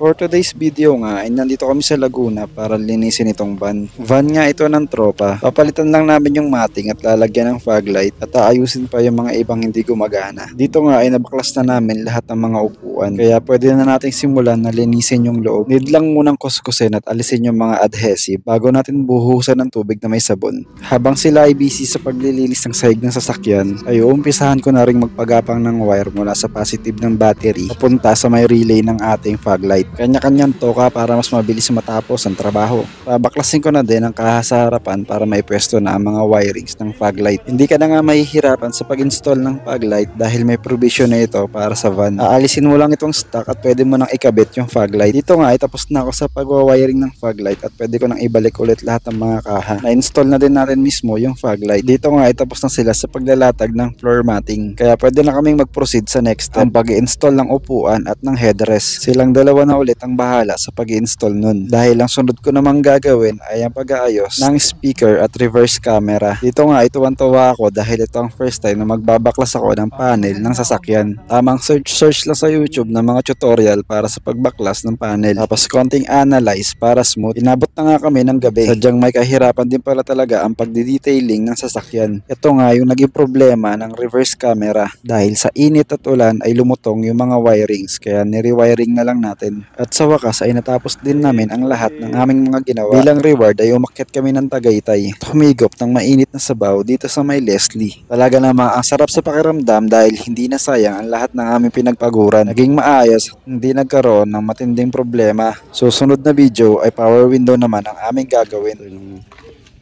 For today's video nga ay nandito kami sa Laguna para linisin itong van. Van nga ito ng tropa. Papalitan lang namin yung mating at lalagyan ng fog light at aayusin pa yung mga ibang hindi gumagana. Dito nga ay nabaklas na namin lahat ng mga upuan. Kaya pwede na nating simulan na linisin yung loob. Need lang munang kuskusin at alisin yung mga adhesive bago natin buhusan ng tubig na may sabon. Habang sila ay busy sa paglilinis ng sahig ng sasakyan ay uumpisahan ko na rin magpagapang ng wire mula sa positive ng battery papunta sa may relay ng ating fog light. Kanya-kanyang toka para mas mabilis matapos ang trabaho. Babaklasin ko na din ang kaha sa harapan para may pwesto na ang mga wirings ng fog light. Hindi ka na nga mahihirapan sa pag-install ng fog light dahil may provision na ito para sa van. Aalisin mo lang itong stock at pwede mo nang ikabit yung fog light. Dito nga ay tapos na ako sa pag-wiring ng fog light at pwede ko nang ibalik ulit lahat ng mga kaha. Na-install na din natin mismo yung fog light. Dito nga ay tapos na sila sa paglalatag ng floor matting. Kaya pwede na kaming mag-proceed sa next step, ang pag-install ng upuan at ng headrest. Silang dalawa na ulit ang bahala sa pag-install nun. Dahil ang sunod ko namang gagawin ay ang pag-aayos ng speaker at reverse camera. Dito nga ay tuwan-tuwa ako dahil ito ang first time na magbabaklas ako ng panel ng sasakyan. Tamang search lang sa YouTube ng mga tutorial para sa pagbaklas ng panel. Tapos konting analyze para smooth. Inabot na nga kami ng gabi. Sadyang may kahirapan din pala talaga ang pagdi-detailing ng sasakyan. Ito nga yung naging problema ng reverse camera. Dahil sa init at ulan ay lumutong yung mga wirings kaya nirewiring na lang natin. At sa wakas ay natapos din namin ang lahat ng aming mga ginawa. Bilang reward ay umakyat kami ng Tagaytay. Humigop ng mainit na sabaw dito sa may Leslie. Talaga namang ang sarap sa pakiramdam dahil hindi na sayang ang lahat ng aming pinagpaguran. Naging maayos, hindi nagkaroon ng matinding problema. Susunod na video ay power window naman ang aming gagawin. Ito yung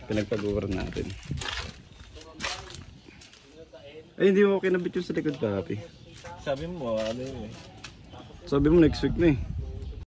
pinagpaguran natin. Ay, hindi mo kinabit yung sa likod, papi. Sabi mo, ano yun eh. Sabi mo next week na eh.